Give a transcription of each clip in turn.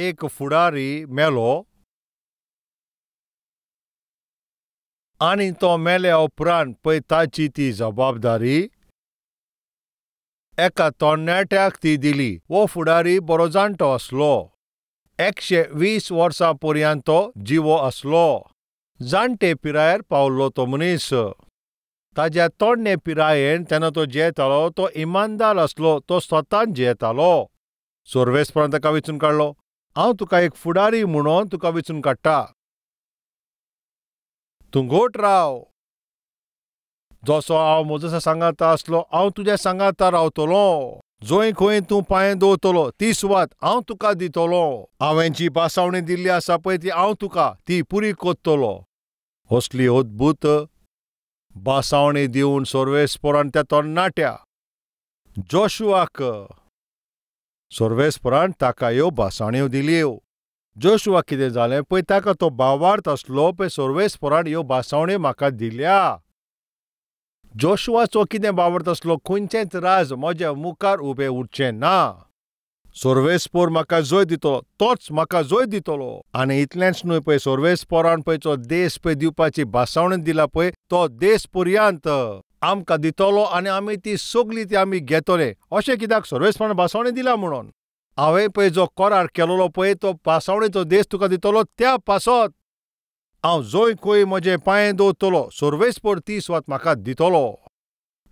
एक फुडारी मेलो आनी तो मेल्या उपरांत पळय ताची ती जबाबदारी एका तरणाट्याक ती दिली. वो फुडारी बरो जाणटो आसलो. 120 वर्सां पर्यंत तो जिवो आसलो. जाणटे पिरायेर पावल्लो तो मनीस. ताज्या तोडणे पिरायेन तेन्ना तो जेयतालो तो इमानदार आसलो. तो स्वतान जेयतालो. सोर्वेसपरांत ताका वेचून काडलो. हांव तुका एक फुडारी म्हणून तुका वेचून काडटा. तूं घोट राव. जसो हांव मोजसा सांगाता आसलो हांव तुज्या सांगाता रावतलों. जंय खंय तूं पांय दवरतलो ती सुवात हांव तुका दितलो. हांवें जी बासावणी दिल्ली आसा पळय ती हांव तुका ती पुरी कोत्तलो. असली अद्भुत बासावणी दिवन सोर्वेसपरान त्या तरणाट्या जोशुआक सोर्वेसपरान ताका ह्यो बासावण्यो दिल्यो. जोशुआ कितें जालें पळय ताका तो भावार्थ आसलो पळय सोर्वेसपरान ह्यो बासावण्यो म्हाका दिल्या. जोशुआचो कितें भावार्थ आसलो खंयचेंच राज म्हज्या मुखार उबें उरचें ना. सोर्वेसपोर म्हाका जय दितलो तोच म्हाका जय दितलो. आनी इतलेंच न्हय पळय सोर्वेसपोरान पळय जो देश पळय दिवपाची बासावणी दिला पळय तो देश पर्यंत आमकां दितलो आनी आमी ती सगळी ती आमी घेतले. अशें कित्याक सोर्वेसपोरान बासावणी दिला म्हणून. हांवें पळय जो करार केलोलो पळय तो बासावणेचो देश तुका दितलो त्या पासत हांव जंय खंय म्हजें पांय दवरतलो सोर्वेसपोर ती सुवात म्हाका दितलो.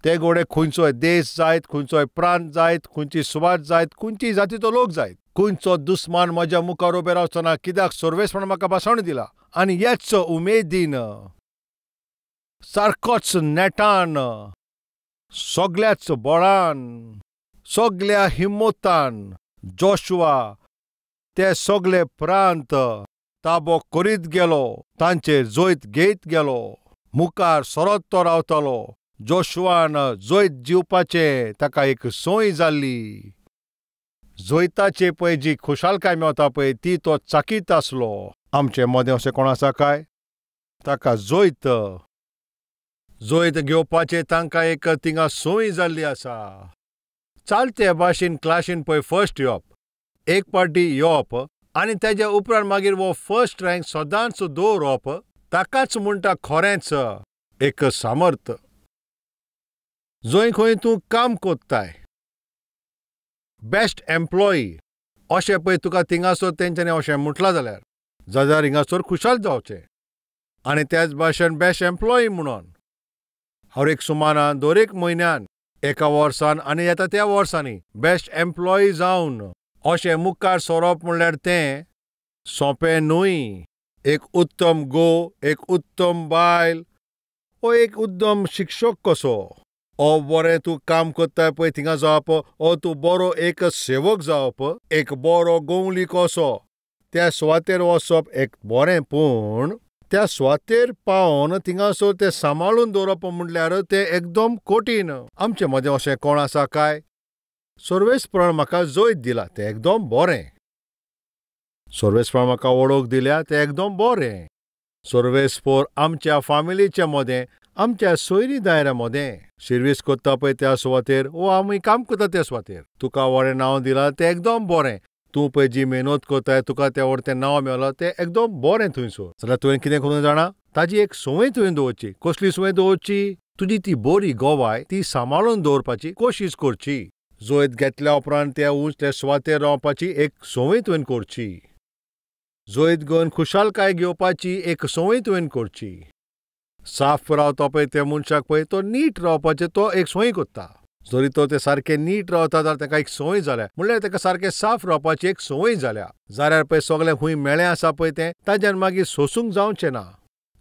ते घोडे खंयचोय देश जायत खंयचोय प्रांत जायत खंयची सुवात जायत खंयची जातीचो लोक जायत खंयचो दुस्मान म्हज्या मुखार उबे रावचना कित्याक सोर्वेसपरान म्हाका बासावणी दिला. आनी हेच उमेदीन सारकोच नेटान सगळ्याच बळान सगळ्या हिम्मतान जोशुआ ते सगळे प्रांत ताबो करीत गेलो. तांचेर जैत घेयत गेलो. मुखार सरत तो रावतालो. जोशुआन जैत जिवपाचें ताका एक संवय जाल्ली. जैताचे पळय जी खुशालकाय मेवता पळय ती तो चाकीत आसलो. आमचे मदें अशें कोण आसा काय ताका जैत घेवपाचें तांकां एक थिंगा संवय जाल्ली आसा. चालते भाशेन क्लासीन पळय फर्स्ट येवप एक पावटी येवप आनी तेज्या उपरांत मागीर वो फर्स्ट रँक सदांच दवरप ताकाच म्हणटा खरेंच एक सामर्थ. जंय खंय तूं काम कोत्ताय बेस्ट एम्प्लॉई अशें पळय तुका थिंगासोर तेंच्यांनी अशें म्हटलां जाल्यार हिंगासोर खुशाल जावचें. आनी त्याच भाशेन बेस्ट एम्प्लॉई म्हणून हर एक सुमारान दर एक म्हयन्यान एका वर्सान आनी येता त्या वर्सांनी बेस्ट एम्प्लॉई जावन अशें मुखार सरप म्हणल्यार तें सोंपें न्हय. एक उत्तम घोव एक उत्तम बायल ओ एक उत्तम शिक्षक कसो ओ बरें तूं काम कोत्ताय पळय थिंगा जावप ओ तूं बरो एक सेवक जावप एक बरो गोवली कसो त्या सुवातेर वचप एक बरें. पूण त्या सुवातेर पावन थिंगासोर तें सांबाळून दवरप म्हणल्यार तें एकदम कठीण. आमचे मदें अशें कोण आसा काय सोर्वेसपरान म्हाका जैत दिला तें एकदम बरें. सोर्वेसपरान म्हाका वळख दिल्या तें एकदम बरें. सोर्वेसपोर आमच्या फामिलीच्या मदें आमच्या सोयरी दायऱ्या मदें सर्वीस कोत्ता पळय त्या सुवातेर वो आमी काम करता त्या सुवातेर तुका व्हडें नांव दिलां तें एकदम बरें. तूं पळय जी मेहनत कोत्ताय तुका तें व्हडें नांव मेळ्ळां तें एकदम बरें. थंयसर जाल्यार तुवें कितें करूं जाणा ताजी एक संवय तुवें दवरची. कसली संवय दवरची तुजी ती बरी गोवाय ती सांबाळून दवरपाची कोशीश करची. जैत घेतल्या उपरांत त्या उंच त्या सुवातेर रावपाची एक संवय तुवें करची. जैत घेवन खुशालकाय घेवपाची एक संवय तुवें करची. साफ रावता पळय त्या मनशाक पळय तो नीट रावपाचें तो एक संवय कोत्ता. जरी तो ते सारखे नीट रावता जाल्यार ताका एक संवय जाल्या, म्हणल्यार ताका सारखे साफ रावपाची एक संवय जाल्या. जाल्यार पळय सगळें खूंय मेळ्ळें आसा पळय तें ताच्यान मागीर सोसूंक जावचें ना.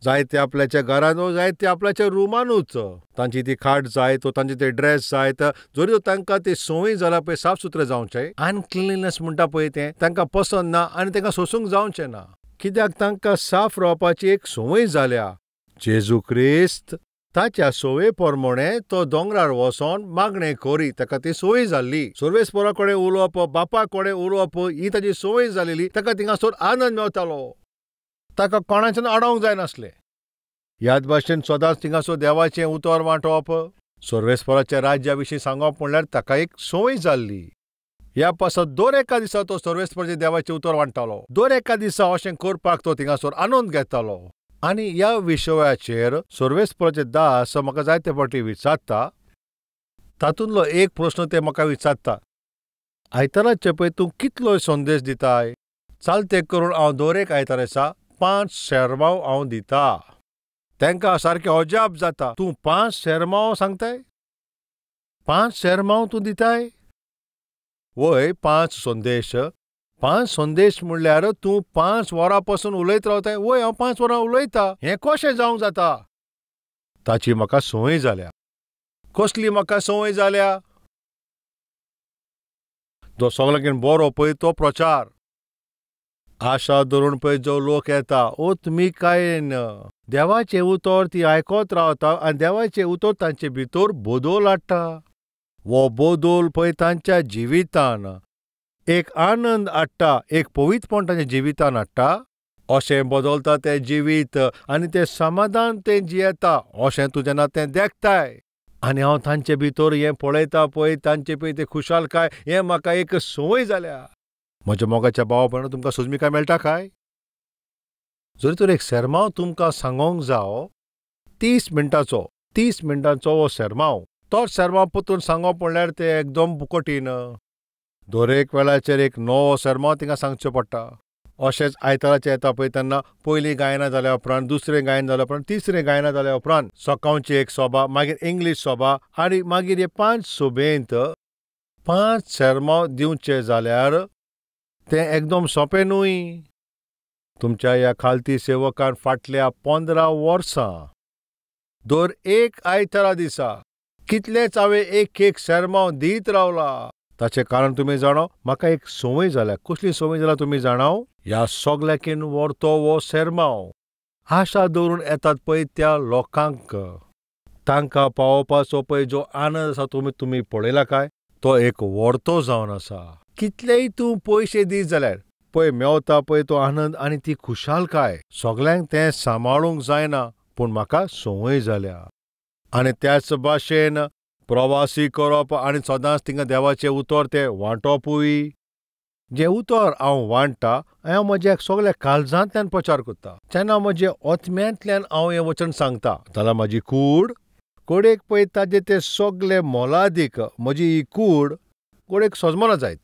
जाय ते आपल्याच्या घरांत जाय ते आपल्याच्या रुमानूच तांची ती खाट जाय तो तांचे ते ड्रेस जायत, जरी तांकां ती संवय जाला पळय साफ सुथरें जावचें, अनक्लिनलीनेस म्हणटा पळय तें तांकां पसंद ना आनी तांकां सोसूंक जावचें ना. कित्याक तांकां साफ रावपाची एक संवय जाल्या. जेजू क्रिस्त ताच्या संवये प्रमाणें तो दोंगरार वचोन मागणें करी, ताका ती संवय जाल्ली. सर्वेस्परा कडेन उलोवप, बापा कडेन उलोवप ही ताची संवय जालेली. ताका थिंगासर आनंद मेवतालो. ताका कोणाच्यान अडोवंक जायनासलें. ह्याच भाशेन सदांच थिंगासर देवाचें उतर वांटप, सर्वेस्पराच्या राज्या विशीं सांगप म्हणल्यार ताका एक संवय जाल्ली. ह्या पासत दर एका दिसा तो सर्वेस्पराच्या देवाचें उतर वांट्टालो. दर एका दिसा अशें करपाक तो थिंगासर आनंद घेतालो. आनी ह्या विशयाचेर सर्वेस्पराचे दास म्हाका जायते फावटी विचारता. तातूंतलो एक प्रस्न ते म्हाका विचारता, आयताराचे पळय तूं कितलो संदेश दिताय? चालते करून हांव दर एक आयतार दिसा 5 सेरमांव हांव दिता. तांकां सारकें अजाप जाता. तूं 5 सेरमांव सांगताय? 5 सेरमांव तूं दिताय? वय 5 संदेश. 5 संदेश म्हणल्यार तूं 5 वरां पासून उलयत रावताय? वय हांव 5 वरां उलयतां. हें कशें जावंक जाता? ताची म्हाका संवय जाल्या. कसली म्हाका संवय जाल्या? जो सगळ्यांकीन बरो पळय तो प्रचार. आशा धरून पळय जो लोक येता, ओत्मिकायेन देवाचें उतर ती आयकत रावता आनी देवाचें उतर तांचे भितर बदल हाडटा. वो बदल पळय तांच्या जिवितान एक आनंद हाडटा, एक पवित्रपण तांच्या जिवितान हाडटा. अशें बदलता तें जिवीत आनी तें समाधान तें जियेता अशें तूं जेन्ना तें देखताय. आनी हांव तांचे भितर हें पळयता पळय तांचे पळय तें खुशालकाय, हें म्हाका एक संवय जाल्या. म्हज्या मोगाच्या भावा भयणो, तुमकां सुजमिकाय मेळटा काय? जरी तर एक सेरमांव तुमकां सांगोंक जावो, 30 मिनटांचो हो सेरमांव, तो सेरमांव पतून सांगप म्हणल्यार तें एकदम कठीण. दर एक वेळाचेर एक नवो सेरमांव तिंगा सांगचो पडटा. अशेंच आयताराचें येता पळय तेन्ना पयलीं गायनां जाल्या उपरांत, दुसरें गायन जाल्या उपरांत, तिसरें गायनां जाल्या उपरांत सकाळची एक सभा, मागीर इंग्लीश सभा आनी मागीर हे 5 सभेंत 5 सेरमांव दिवचे जाल्यार तें एकदम सोंपें न्हय. तुमच्या ह्या खालती सेवकान फाटल्या 15 वर्सां दर एक आयतारा दिसा कितलेच हांवें एक सेरमांव दीत रावला. ताचें कारण तुमी जाणो, म्हाका एक संवय जाल्या. कसली संवय जाल्या तुमी जाणाव? ह्या सगळ्याकीन व्हरतो वो सेरमांव आशा दवरून येतात पळय त्या लोकांक तांकां पावोवपाचो पळय जो आनंद आसा तुमी पळयला काय, तो एक व्हरतो जावन आसा. कितलेय तूं पयशे दीत जाल्यार पळय मेवता पळय तो आनंद आनी ती खुशालकाय, सगळ्यांक तें सांबाळूंक जायना, पूण म्हाका संवय जाल्या. आनी त्याच भाशेन प्रवासी करप आनी सदांच थिंगा देवाचें उतर तें वांटपूय. जें उतर हांव वांट्टा हांव म्हज्या सगळ्या काळजांतल्यान प्रचार करता. जेन्ना म्हजे ओतम्यांतल्यान हांव हें वचन सांगता जाल्यार म्हाजी कुडेक पळय ताजें तें सगळें मोलादीक म्हजी ही कुडेक सजमना जायत.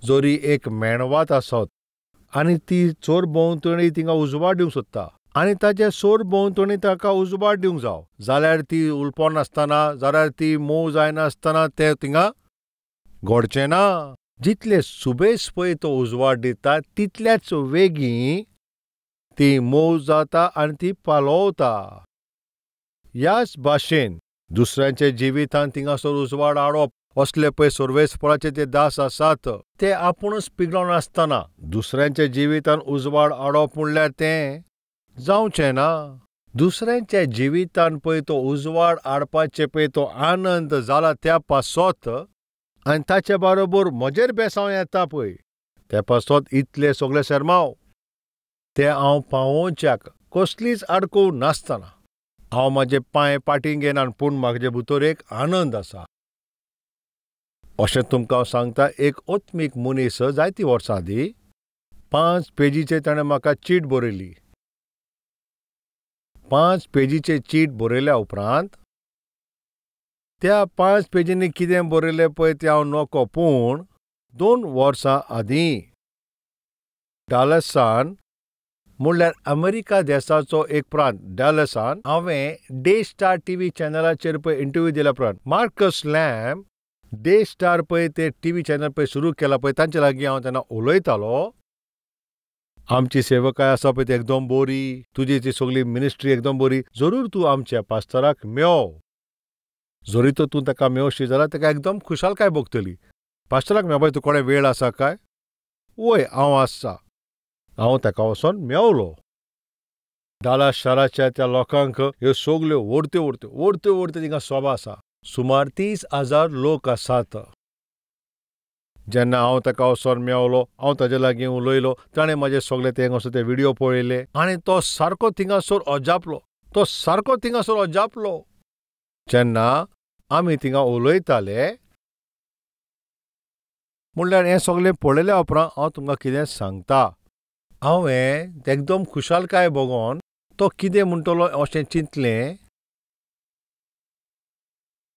जरी एक मेणवात आसत आनी ती चोर भोंवतणी तिंगा उजवाड दिवंक सोदता आनी ताचे सोर भोंवतणी ताका उजवाड दिवंक जाय जाल्यार ती उलपण नासतना, जाल्यार ती मोव जायनासतना तें तिंगा घडचें ना. जितले सुबेज पळय तो उजवाड दिता तितल्याच वेगीं ती मोव जाता आनी ती पालवता. ह्याच भाशेन दुसऱ्यांच्या जिवितांत थिंगासर उजवाड हाडप असले पळय सर्वेस्पराचे जे दास आसात ते आपुणूच पिगडो नासतना दुसऱ्यांच्या जिवितांत उजवाड हाडप म्हणल्यार तें जावचें ना. दुसऱ्यांच्या जिवितांत पळय तो उजवाड हाडपाचे पळय तो आनंद जाला त्या पासत आनी ताचे बरोबर म्हजेर बेसांव येता पळय त्या पासत इतले सगळे सेरमांव ते हांव पावोवच्याक कसलीच आडको नासतना हांव म्हाजे पांय पाटींग घेयना, पूण म्हाजे भितर एक आनंद आसा. अशें तुमकां हांव सांगता. एक ओत्मीक मनीस जायतीं वर्सां आदीं 5 पेजीचेर ताणें म्हाका चीट बरयली. 5 पेजीचेर चीट बरयल्या उपरांत त्या 5 पेजींनी कितें बरयलें पळय तें हांव नकळो, पूण 2 वर्सां आदीं डालसान म्हणल्यार अमेरिका देशाचो एक प्रांत डॅलसान हांवें डे स्टार टीव्ही चॅनलाचेर पळय इंटरव्यू दिल्या उपरांत मार्कस लॅम्ब डे स्टार पळय ते टीव्ही चॅनल पळय सुरू केला पळय तांचे लागीं हांव तेन्ना उलयतालो. आमची सेवकाय आसा पळय ती एकदम बरी, तुजी ती सगळी मिनिस्ट्री एकदम बरी, जरूर तूं आमच्या पास्टराक मेव. जरी तर तूं ताका मेवशी जाल्यार ताका एकदम खुशालकाय भोगतली. पास्टराक मेवपाक तुका कोणें वेळ आसा काय? वय हांव आसा. हांव ताका वचोन मेवलो. डालास शाराच्या त्या लोकांक ह्यो सगल्यो ओडत्यो थिंगा सभा आसा. सुमार 30,000 लोक आसात. जेन्ना हांव ताका वचोन मेवलो, हांव ताजे लागीं उलयलो, ताणें म्हाजे सगळे ते वचून ते व्हिडिओ पळयले आनी तो सारको थिंगासोर अजापलो. जेन्ना आमी थिंगा उलयताले म्हणल्यार हें सगळें पळयल्या उपरांत हांव तुमकां कितें सांगता. हांवें एकदम खुशालकाय भोगोन तो कितें म्हणटलो अशें चिंतलें.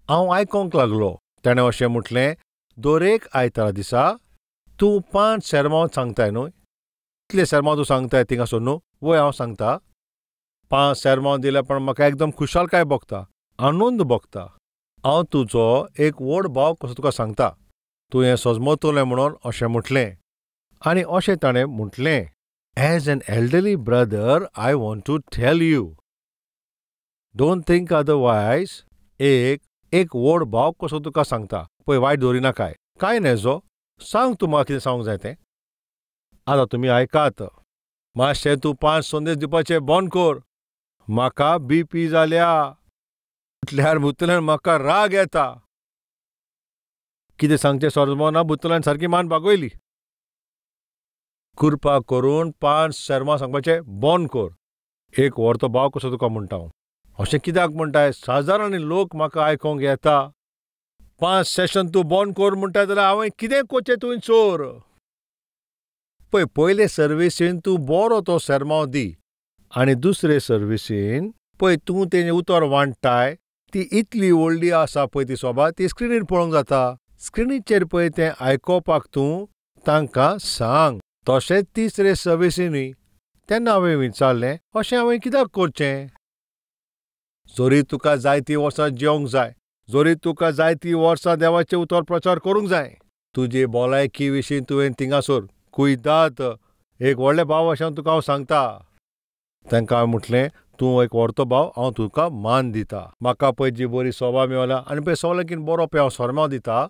हांव आयकोंक लागलो. ताणें अशें म्हटलें, दर एक आयतारा दिसा तूं 5 सेर्मोन सांगताय न्हय? कितलें सेर्मोन तूं सांगताय थिंगासोर न्हू? वय हांव सांगता. 5 सेर्मोन दिल्या पण म्हाका एकदम खुशालकाय भोगता, आनंद भोगता. हांव तुजो एक व्हड भाव कसो तुका सांगता. तूं हें सजमतलें म्हणून अशें म्हटलें. आनी अशें ताणें म्हटलें, as an elderly brother I want to tell you, don't think otherwise. एक व्हड भाव कसो तुका सांगता. पळय वायट धरिना कांय न्हय जो. सांग तूं म्हाका कितें सांगूंक जाय तें. आतां तुमी आयकात. मातशें तूं 5 संदेश दिवपाचें बंद कर. म्हाका BP जाल्या. भुतल्यान म्हाका राग येता. कितें सांगचें सजमोना भुतल्यान सारकी मान बागयली. कृपा करून 5 सेर्मोन सांगपाचें बंद कर. एक व्हरतो भाव कसो तुका म्हणटा हांव. अशें कित्याक म्हणटाय? सादारण लोक म्हाका आयकोंक येता. 5 सेशन तूं बंद कर म्हणटाय जाल्यार हांवें कितें कोचें थंयसोर? पळय, पयले सर्विसीन तूं बरो तो सेर्मोन दी आनी दुसरे सर्विसीन पळय तूं तें उतर वांट्टाय ती इतली व्हडली आसा पळय ती सभा, ती स्क्रिनीर पळोवंक जाता. स्क्रिनीचेर पळय तें आयकोपाक तूं तांकां सांग. तशेंच तिसरे सर्विसीनूय. तेन्ना हांवें विचारलें, अशें हांवें कित्याक करचें? जरी तुका जाय ती वर्सां जेवंक जाय, जरी तुका जाय ती वर्सां देवाचें उतर प्रचार करूंक जाय, तुजे भलायकी विशीं तुवें थिंगासोर कुयदाद. एक व्हडले भाव अशें तुका हांव सांगता. तांकां हांवें म्हटलें, तूं एक व्हरतो भाव, हांव तुका मान दिता. म्हाका पळय जी बरी सभा मेवल्या आनी पळय सगळ्यांकीन बरो पळय हांव सेर्मोन दिता,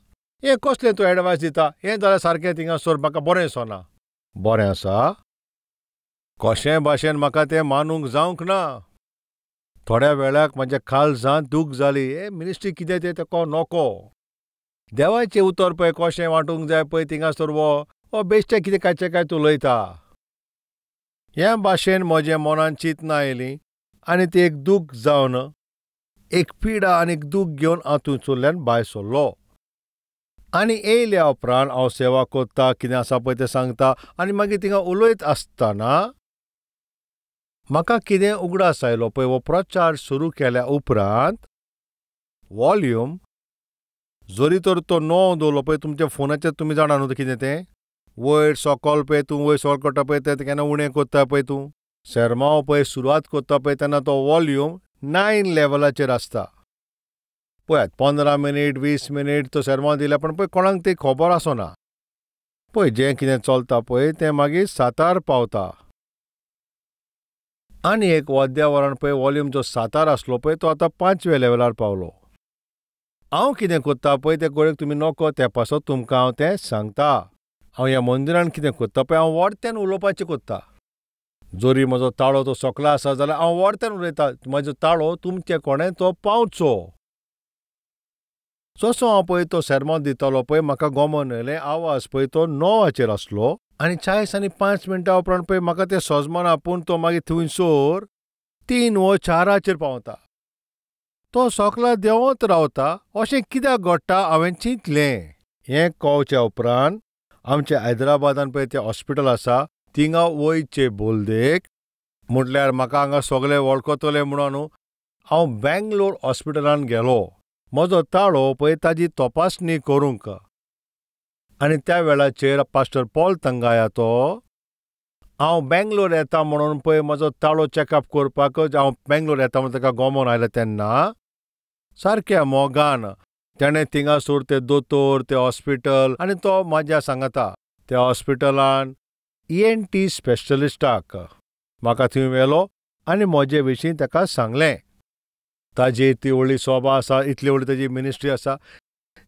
हें कसलें तूं एडवायस दिता? हें जाल्यार सारकें थिंगासोर म्हाका बरें दिसना. बरें आसा? कशें भाशेन म्हाका तें मानूंक जावंक ना. थोड्या वेळाक म्हाज्या काळजांत दूख जाली. हे मिनिस्ट्री कितें तें तेको नोको. देवाचें उतर पळय कशें वांटूंक जाय पळय थिंगासोर वो बेश्टें कितें काय तूं उलयता. ह्या भाशेन म्हज्या मनान चिंतना आयलीं आनी ती एक दूख जावन एक पिडा आनी एक दूख घेवन हांव थंयसरल्यान भायर सरलो. आनी येयल्या उपरांत हांव सेवा कोत्ता, कितें आसा पळय तें सांगता आनी मागीर थिंगा उलयत आसतना म्हाका कितें उगडास आयलो पळय. हो प्रचार सुरू केल्या उपरांत वॉल्यूम जरी तर तो णव दवरलो पळय तुमच्या फोनाचेर, तुमी जाणा न्हू कितें तें वयर सकयल पळय तूं वयर सकयल करता पळय तें केन्ना उणें कोत्ता पळय तूं. सेर्मोन पळय सुरवात कोत्ता पळय तेन्ना तो वॉल्यूम 9 लेवलाचेर आसता. पळयात 15 मिनीट 20 मिनीट तो सेर्मोन दिल्या पण पळय कोणाक ती खबर आसना. पळय जें कितें चलता पळय तें मागीर 7 पावता. आनी एक वद्यावरण पळय वॉल्यूम जो 7 आसलो पळय तो आतां 5व्या लेवलार पावलो. हांव कितें कोत्ता पळय ते कडेन तुमी नोको तेपासो तुमकां हांव तें सांगता. हांव ह्या मंदिरान कितें कोत्ता पळय हांव व्हडट्यान उलोवपाचें कोत्ता. जरी म्हजो ताळो तो सकला आसा जाल्यार हांव व्हडट्यान उलयतां. म्हजो ताळो तुमचे कोणें तो पावचो. जसो हांव पळय तो सेर्मोन दितालो पळय म्हाका गमन येयलें. आवाज पळय तो 9 आसलो आनी 40 आनी 5 मिनटां उपरांत पळय म्हाका तें सजमना पूण तो मागीर थंयसोर 3 वा 4 पावता. तो सकला देंवत रावता. अशें कित्याक घडटा हांवें चिंतलें. हें कळच्या उपरांत आमच्या हैदराबादान पळय तें हॉस्पिटल आसा थिंगा वयचे बोलदेक म्हटल्यार म्हाका हांगा सगळे वळखतले म्हणून हांव बेंगलोर हॉस्पिटलांत गेलो. म्हजो ताळो पळय ताजी तपासणी करूंक. आनी त्या वेळाचेर पास्टर पॉल तंगाया तो हांव बेंगलोर येता म्हणून पळय म्हजो ताळो चॅकअप करपाकच हांव बेंगलोर येता म्हणून ताका गोमोन आयलें तेन्ना सारक्या मोगान तेणें थिंगासोर ते दोतोर ते हॉस्पिटल आनी तो म्हाज्या सांगाता त्या हॉस्पिटलान ENT स्पेशलिस्टाक म्हाका थंय व्हेलो आनी म्हजे विशीं ताका सांगलें. ताजी ती व्हडली सोबा आसा, इतली व्हडली ताजी मिनिस्ट्री आसा,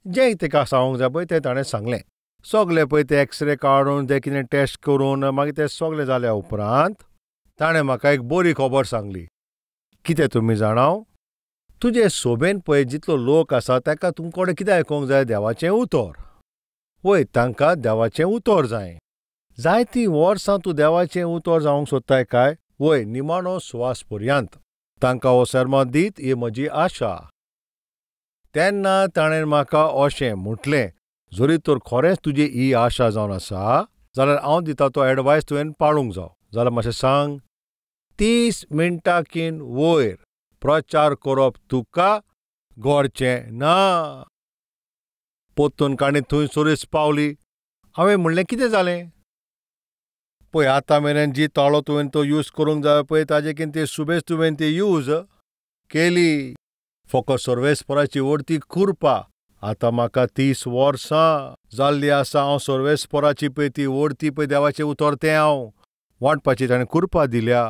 जें ताका सांगूंक जाय पळय तें ताणें सांगलें. सगळे पळय ते एक्सरे काडून ते कितें टेस्ट करून मागीर तें सगळें जाल्या उपरांत ताणें म्हाका एक बरी खबर सांगली. कितें तुमी जाणाव? तुजे सोबेन पळय जितलो लोक आसा ताका तुमकोडे कितें आयकोंक जाय? देवाचें उतर. वय तांकां देवाचें उतर जाय. जायतीं वर्सां तूं देवाचें उतर जावंक सोदताय काय? वय निमाणो स्वास पर्यंत. तांकां हो सर्मोन दीत ही म्हजी आशा. तेन्ना ताणें म्हाका अशें म्हटलें, जरी तर खरेंच तुजी ही आशा जावन आसा जाल्यार हांव दिता तो एडवायस तुवें पाळूंक जाय. जाल्यार मातशें सांग. 30 मिनटांकीन वयर प्रचार करप तुका घडचें ना. पोत्तून काणी थंय सोरीस पावली. हांवें म्हणलें कितें जालें? पळय आतां मेरेन जी ताळो तुवें तो यूज करूंक जाय पळय ताजेकीन ती सुबेज तुवें ती यूज केली. फकत सर्वेस्पराची वरती खुरपा. आतां म्हाका 30 वर्सां जाल्लीं आसा हांव सर्वेस्पराची पळय ती वरती पळय देवाचें उतर तें हांव वांटपाची ताणें खुरपा दिल्या.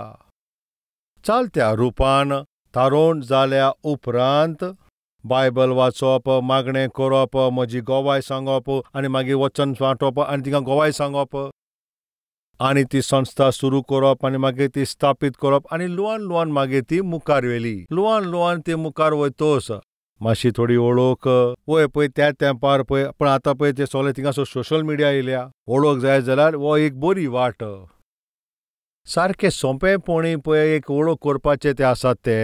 चालत्या रुपान तारोण जाल्या उपरांत बायबल वाचप, मागणें करप, म्हजी गोवाय सांगप आनी मागीर वचन वांटप आनी तिंगा गोवाय सांगप आनी ती संस्था सुरू करप आनी मागीर ती स्थापीत करप आनी ल्हान ल्हान मागीर ती मुखार व्हेली. ल्हान ल्हान ती मुखार वयतोस मातशी थोडी वळख वय पळय त्या तेंपार पळय. पूण आतां पळय ते सगळे थिंगासर सोशल मिडिया येयल्या. वळख जाय जाल्यार हो एक बरी वाट. सारकें सोंपेपणी पळय एक वळख करपाचें तें आसा ते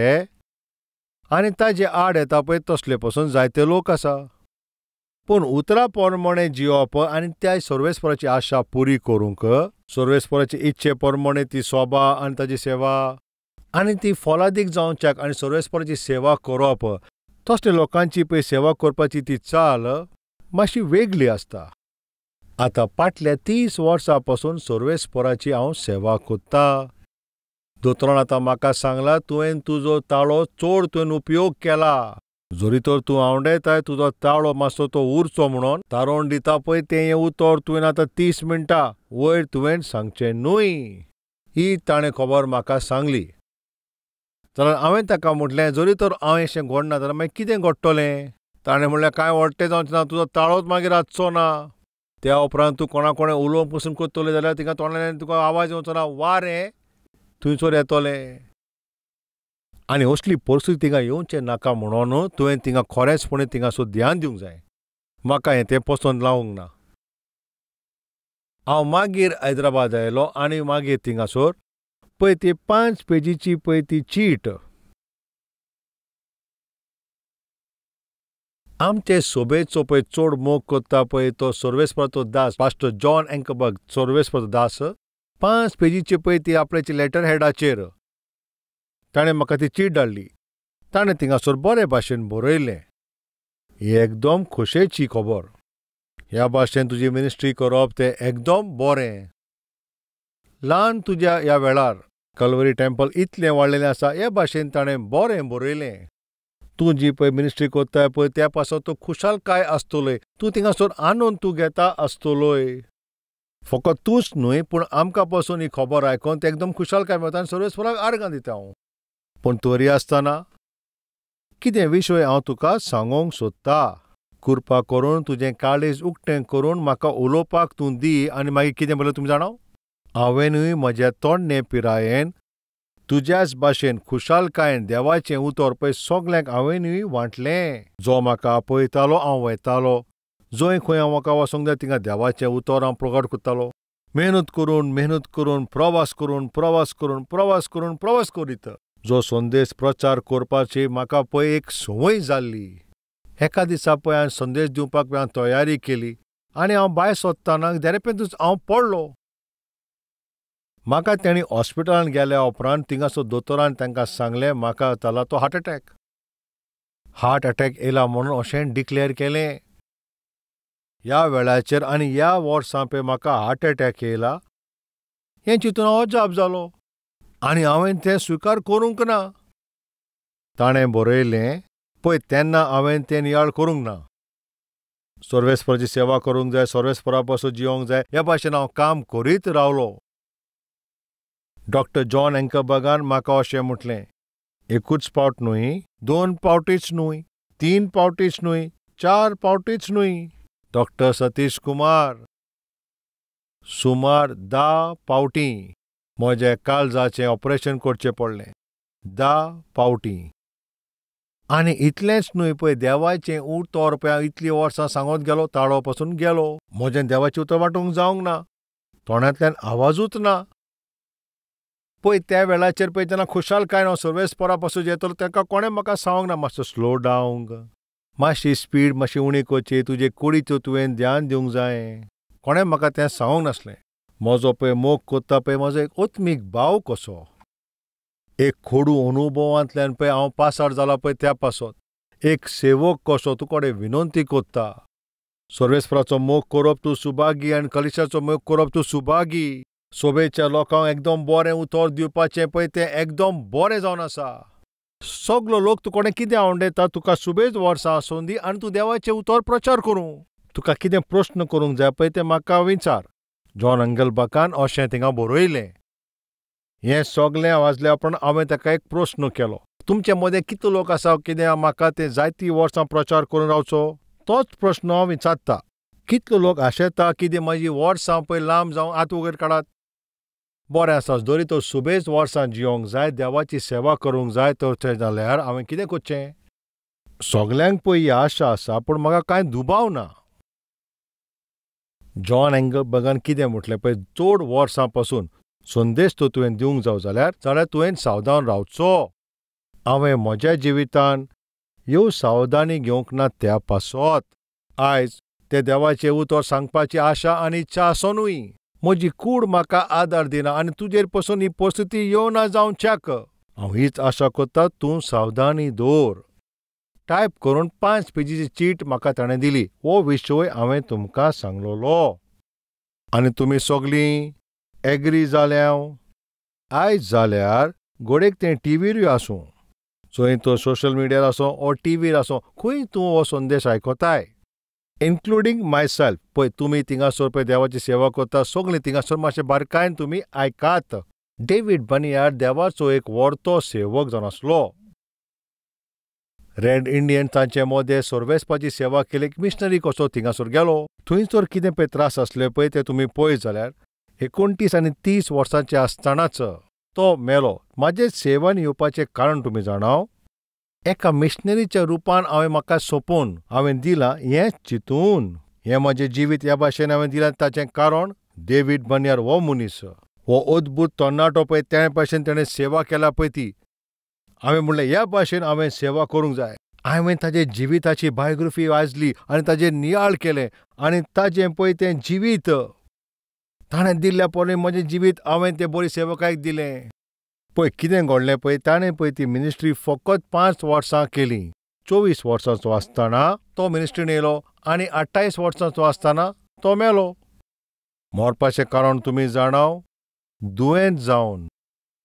आनी ताजे आड येता पळय तसले पासून जायते लोक आसा. पूण उतरा प्रमाणें जिवप आनी त्या सर्वेस्पराची आशा पुरी करूंक, सर्वेस्पराचे इच्छे प्रमाणें ती सोबा आनी ताजी सेवा आनी ती फलादीक जावच्याक आनी सर्वेस्पराची सेवा करप, तसल्या लोकांची पळय सेवा करपाची ती चाल मातशी वेगळी आसता. आतां फाटल्या 30 वर्सां पासून सर्वेस्पराची हांव सेवा कोत्तां. दोतोरान आतां म्हाका सांगलां तुवें तुजो ताळो चड तुवें उपयोग केला. जरी तर तूं आवडयताय तुजो ताळो मातसो तो उरचो म्हणून तारोण दिता पळय तें उतर तुवें आतां 30 मिनटां वयर तुवें सांगचें न्हय. ही ताणें खबर म्हाका सांगली. जाल्यार हांवें ताका म्हटलें जरी तर हांव अशें घडना जाल्यार मागीर कितें घडटलें? ताणें म्हणलें कांय व्हडटें जावचें ना, तुजो ताळोच मागीर आसचो ना. त्या उपरांत तूं कोणा कोणें उलोवंक पसून करतलें जाल्यार तिका तोंडांतल्यान तुका आवाज येवचो ना, वारें थंयसर येतलें. आनी असली परिस्थिती तिंगा येवचें नाका म्हणून तुवें तिंगा खरेंचपणी तिंगासर ध्यान दिवंक जाय. म्हाका हें तें पसंद लावंक ना. हांव मागीर हैदराबाद आयलो आनी मागीर थिंगासर पळय ती 5 पेजीची पळय ती चीट. आमचे सोबेचो पळय चड मोग करता पळय तो सर्वेस्पराचो दास पास्टर जॉन एंकबर्ग सर्वेस्पराचो दास 5 पेजीची पळय ती आपल्याची लेटर हेडाचेर ताणें म्हाका ती चीट धाडली. ताणें थिंगासर बरे भाशेन बरयलें. ही एकदम खोशयेची खबर. ह्या भाशेन तुजी मिनिस्ट्री करप तें एकदम बरें. ल्हान तुज्या ह्या वेळार कल्वरी टेंपल इतलें वाडलेलें आसा हे भाशेन ताणें बरें बरयलें. तूं जी पळय मिनिस्ट्री करताय पळय त्या पासत तो खुशालकाय आसतलोय. तूं थिंगासर आनंद तूं घेता आसतलोय. फकत तूंच न्हय पूण आमकां पासून ही खबर आयकून ते एकदम खुशालकाय मेळटा आनी सर्वेस्पराक आर्गां दिता हांव. पूण तरी आसतना कितें विशय हांव तुका सांगूंक सोदतां. कृपा करून तुजें काळीज उक्तें करून म्हाका उलोवपाक तूं दी. आनी मागीर कितें म्हणलें तुमी जाणां? हांवेंनूय म्हजें तोंडणें पिरायेन तुज्याच भाशेन खुशालकायेन देवाचें उतर पळय सगल्यांक हांवेंनूय वांटलें. जो म्हाका आपयतालो हांव वयतालो. जंय खंय म्हाका वचूंक जाय थिंगा देवाचें उतर हांव प्रगट करतालो. मेहनत करून प्रवास करीत जो संदेश प्रचार करपाची म्हाका पळय एक संवय जाल्ली. एका दिसा पळय हांवें संदेश दिवपाक हांवें तयारी केली आनी हांव भायर सोदताना देरेपेंतूच हांव पडलो. म्हाका तेणी हॉस्पिटलांत गेल्या उपरांत थिंगासर दोतोरान तांकां सांगलें म्हाका जाला तो हार्ट अटॅक. हार्ट अटॅक येयला म्हणून अशें डिक्लेअर केलें. ह्या वेळाचेर आनी ह्या वर्सां पळय म्हाका हार्ट अटॅक येयला. हें चिंतून हांव अजाप जालो आनी हांवें तें स्विकार करूंक ना. ताणें बरयलें, पळय तेन्ना हांवें तें नियाळ करूंक ना. सर्वेस्पराची सेवा करूंक जाय, सर्वेस्परा पासून जिवंक जाय, ह्या भाशेन हांव काम करीत रावलो. डॉक्टर जॉन एंकरबर्गान म्हाका अशें म्हटलें, एकूच पावट न्हय, 2 पावटीच न्हय, 3 पावटीच न्हय, 4 पावटीच न्हय. डॉक्टर सतीश कुमार, सुमार 10 पावटी म्हज्या काळजाचें ऑपरेशन करचें पडलें. 10 पावटी. आनी इतलेंच न्हय पळय, देवाचें उतर पळय हांव इतलीं वर्सां सांगत गेलो, ताळो पासून गेलो. म्हजें देवाचें उतर वांटूंक जावंक ना. तोंडांतल्यान आवाजूच ना. पळय त्या वेळाचेर पळय तेन्ना खुशालकायेन हांव सर्वेस्परा पासून येतलो, तेका कोणें म्हाका सांगूंक ना मातसो स्लो डावन, मातशी स्पीड मातशी उणी करची, तुजे कुडीचो तुवें ध्यान दिवंक जाय. कोणें म्हाका तें सांगूंक नासलें. म्हजो पळय मोग कोत्ता पळय म्हजो एक ओत्मीक भाव कसो, एक खोडू अनुभवांतल्यान पळय हांव पास आवट जाला पळय त्या पासत, एक सेवक कसो तुकोडे विनंती कोत्ता. सर्वेस्पराचो मोग करप तूं सुभागी आनी कलिशाचो मोग करप तूं सुभागी. सोबेच्या लोकांक एकदम बरें उतर दिवपाचें पळय तें एकदम बरें जावन आसा. सगलो लोक तुकोडे कितें आवडटा, तुका सुबेज वर्सां आसूं दी आनी तूं देवाचें उतर प्रचार करूं. तुका कितें प्रश्न करूंक जाय पळय तें म्हाका विचार. जॉन एंकरबर्गान अशें थिंगा बरयलें. हें सगलें वाचल्या उपरांत हांवें ताका एक प्रश्न केलो, तुमचे मदें कितले लोक आसा कितें म्हाका तें जायतीं वर्सां प्रचार करून रावचो? तोच प्रश्न हांव विचारता. कितले लोक आशेता कितें म्हाजी वर्सां पळय लांब जावं आत वगैरे काडात? बरें आसा, जरी तर सुबेज वर्सां जिवंक जाय, देवाची सेवा करूंक जाय, तर तें जाल्यार हांवें कितें करचें? सगल्यांक पळय ही आशा आसा, पूण म्हाका कांय दुबाव ना. जॉन एंकरबर्गान कितें म्हटलें पळय, चड वर्सां पासून संदेश तो तुवें दिवंक जाल्यार तुवें सावधान रावचो. हांवें म्हज्या जिवितांत ह्यो सावधानी घेवंक ना त्या पासत. आयज ते देवाचें उतर सांगपाची आशा आनी इच्छा आसोनूय म्हजी कूड म्हाका आदार दिना आनी तुजेर पासून ही परिस्थिती येवना जावं चॅक. हांव हीच आशा करतां, तूं सावधानी दवर. टायप करून 5 पेजीची चीट म्हाका ताणें दिली. हो विशय हांवें तुमकां सांगलोलो आनी तुमी सगलीं एग्री जाल्या. आयज जाल्यार घोडेक तें टीव्हीरूय आसूं, चोय तो सोशल मिडियार आसूं ओ टीव्हीर आसूं, खंय तूं हो संदेश आयकोताय, इन्क्लुडींग मायसेल्फ. पळय तुमी थिंगासर पळय देवाची सेवा करता, सगलीं थिंगासर मातशें बारकायेन तुमी आयकात. डेव्हिड बनियार देवाचो एक व्हडतो सेवक जावन आसलो. रेड इंडियन तांचे मदें सर्वेस्पाची सेवा केली, मिशनरी कसो थिंगासर गेलो. थंयसर कितें पळय त्रास आसले पळय ते तुमी पळयत जाल्यार 29 आनी 30 वर्सांचे आसतनाच तो मेलो. म्हाजें सेवन येवपाचें कारण तुमी जाणाव, एका मिशनरीच्या रुपान म्हाका सोपोवन हांवें दिलां हें चिंतून. हें म्हजें जिवीत ह्या भाशेन हांवें दिलां ताचें कारण डेव्हिड बनियार हो मनीस, हो अद्भुत तरणाटो पळय त्या भाशेन ताणें सेवा केल्या पळय ती. हांवें म्हणलें ह्या भाशेन हांवें सेवा करूंक जाय. हांवें ताजे जिविताची बायोग्राफी वाचली आनी ताजेर नियाळ केलें आनी ताजें पळय तें जिवीत ताणें दिल्ल्या परी म्हजें जिवीत हांवें तें बरी सेवकायक दिलें. पळय कितें घडलें पळय, ताणें पळय ती मिनिस्ट्री फकत 5 वर्सां केली. 24 वर्सांचो आसतना तो मिनिस्ट्रीन येयलो आनी 28 वर्सांचो आसतना तो मेलो. मरपाचें कारण तुमी जाणाव, दुयेंत जावन.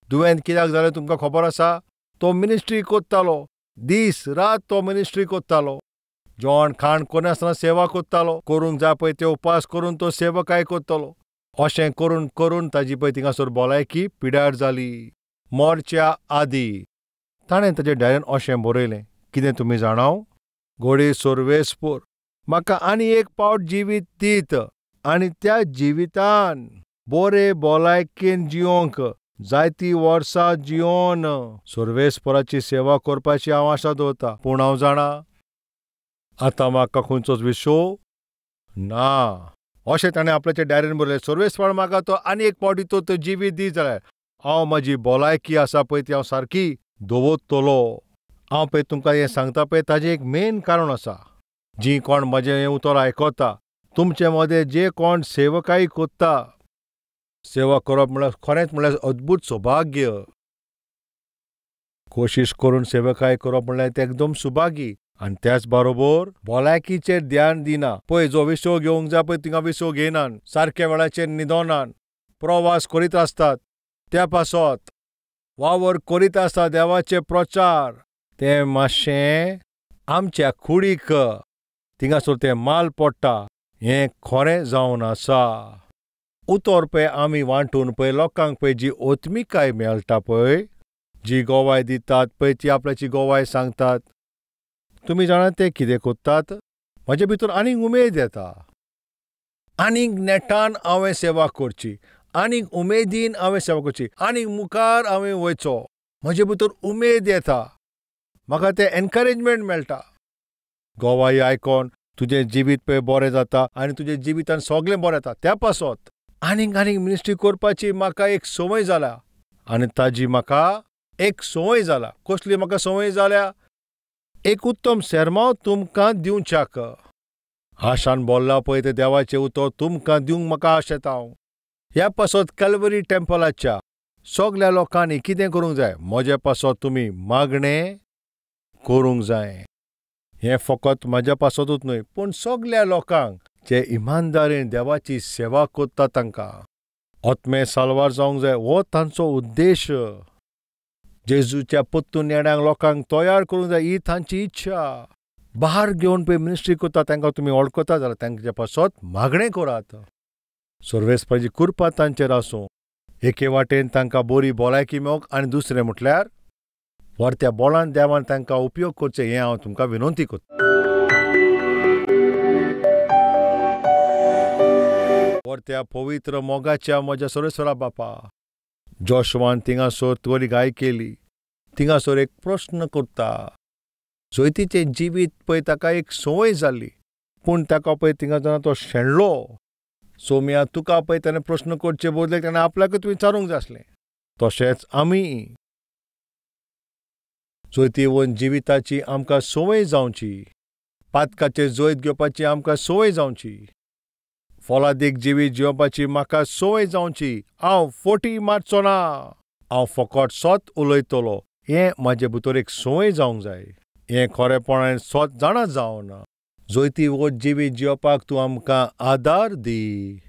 दुयेंत कित्याक जालें तुमकां खबर आसा? तो मिनिस्ट्री कोत्तालो, दीस रात तो मिनिस्ट्री कोत्तालो. जेवण खाण करनासतना सेवा कोत्तालो. करूंक जाय पळय ते उपास करून तो सेवकाय कोत्तलो. अशें करून करून ताजी पळय थिंगासर भलायकी पिड्यार जाली. मरच्या आदीं ताणें ताचे डायरेन अशें बरयलें, कितें तुमी जाणाव? घोडी सर्वेस्पर, म्हाका आनी एक पावट जिवीत दीत आनी त्या जिवितान बरे भलायकेन जिवंक जायतीं वर्सां जिवन सर्वेस्पराची सेवा करपाची हांव आशा दवरतां. पूण हांव जाणा आतां म्हाका खंयचोच विशो ना. अशें ताणें आपल्याचे डायरेन बरयलें. सर्वेस्पर म्हाका तो आनी एक पावटी तो जिवीत दी जाल्यार हांव म्हजी भलायकी आसा पळय ती हांव सारकी दवरतलो. हांव पळय तुमकां हें सांगता पळय ताजें एक मेन कारण आसा. जीं कोण म्हजें हें उतर आयकता, तुमचे मदें जे कोण सेवकाई कोत्ता, सेवा करप म्हळ्यार खरेंच म्हळ्यार अद्भुत सौभाग्य. कोशिश करून सेवकाय करप म्हळ्यार तें एकदम सुभागी. आनी त्याच बरोबर भलायकीचेर ध्यान दिना. पळय जो विसव घेवंक जाय पळय थिंगा विसव घेयनान, सारक्या वेळाचेर न्हिदोनान, प्रवास करीत आसतात त्या पासत वावर करीत आसता देवाचे प्रचार ते मातशें आमच्या कुडीक थिंगासोर तें माल पडटा हें खरें जावन आसा. उतर पळय आमी वांटून पळय लोकांक पळय जी ओत्मिकाय मेळटा पळय, जी गोवाय दितात पळय, ती आपल्याची गोवाय सांगतात. तुमी जाणात ते कितें कोत्तात? म्हजे भितर आनीक उमेद येता, आनीक नेटान हांवें सेवा करची, आनीक उमेदीन हांवें सेवा करची, आनीक मुखार हांवें वयचो. म्हजे भितर उमेद येता, म्हाका तें एनकरेजमेंट मेळटा. गोवाई आयकोन तुजें जिवीत पळय बरें जाता आनी तुज्या जिवितान सगळें बरें जाता. त्या पासत आनीक मिनिस्ट्री करपाची म्हाका एक संवय जाला आनी ताजी म्हाका एक संवय जाला. कसली म्हाका संवय जाल्या? एक उत्तम सेरमांव तुमकां दिवच्याक. आशान बोल्ला पळय ते देवाचें उतर तुमकां दिवंक म्हाका आशेता हांव. ह्या पासत कॅल्वरी टेम्पलाच्या सगळ्या लोकांनी कितें करूंक जाय? म्हजे पासत तुमी मागणें करूंक जाय. हें फकत म्हाज्या पासतूच न्हय, पूण सगळ्या लोकांक जे इमानदारीन देवाची सेवा कोत्ता तांकां. आत्मे साल्वार जावंक जाय हो तांचो उद्देश. जेजूच्या पोत्तून येण्याक लोकांक तयार करूंक जाय ही तांची इच्छा. भार घेवन पळय मिनिस्ट्री करता तांकां तुमी वळखता जाल्यार तांचे पासत मागणें करात. सर्वेस्पराची कृपा तांचेर आसूं. एके वाटेन तांकां बरी भलायकी मेळोवंक आनी दुसरें म्हटल्यार व्हरत्या बोलान देवान तांकां उपयोग करचें हें हांव तुमकां विनंती करतां. व्हरत्या पवित्र मोगाच्या म्हज्या सर्वेस्वरा बापा, जोशवान थिंगासोर तुवें गाय केली, थिंगासोर एक प्रश्न करता. जैतीचें जिवीत पळय ताका एक संवय जाल्ली, पूण ताका पळय थिंगा तो शेणलो. सोम्या तुका पळय ताणें प्रश्न करचे बदले ताणें आपल्याकूच विचारूंक जाय आसलें. तशेंच आमी जैती वन जिविताची आमकां संवय जावची, पातकाचे जैत घेवपाची आमकां संवय जावची, फलादीक जिवीत जिवपाची म्हाका संवय जावची. हांव फोटी मारचो ना, हांव फकत सोत उलयतलो हें म्हाजे भितर एक संवय जावंक जाय. हें खरेपणान सोत जाणा जावन जैती वच जिवीत जिवपाक तूं आमकां आदार दी.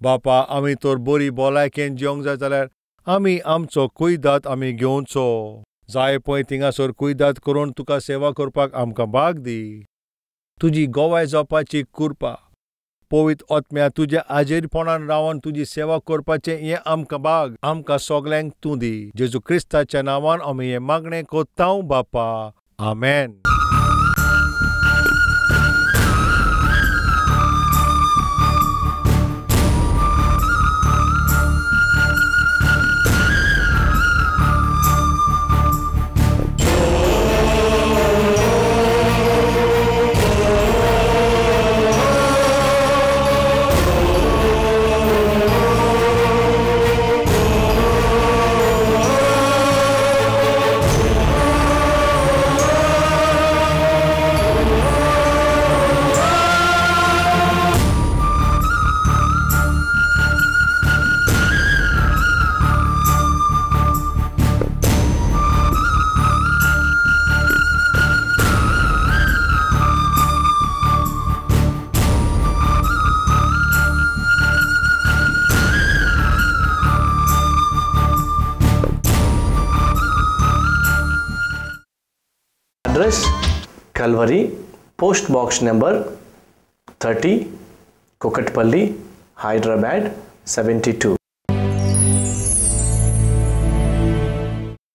बापा, आमी तर बरी भलायकेन जिवंक जाय जाल्यार आमी आमचो कुयदाद आमी घेवचो. जाय पळय थिंगासोर कुयदाद करून तुका सेवा करपाक आमकां भाग दी. तुजी गोवाय जावपाची कृपा, पवित्र आत्म्या तुज्या आजेरपणान रावन तुजी सेवा करपाचें हें आमकां भाग आमकां सगल्यांक तूं दी. जेजू क्रिस्ताच्या नांवान आमी हें मागणें कोत्ता बापा. आमेन. Address Calvary, Post Box number 30, Kokatpalli, Hyderabad 72.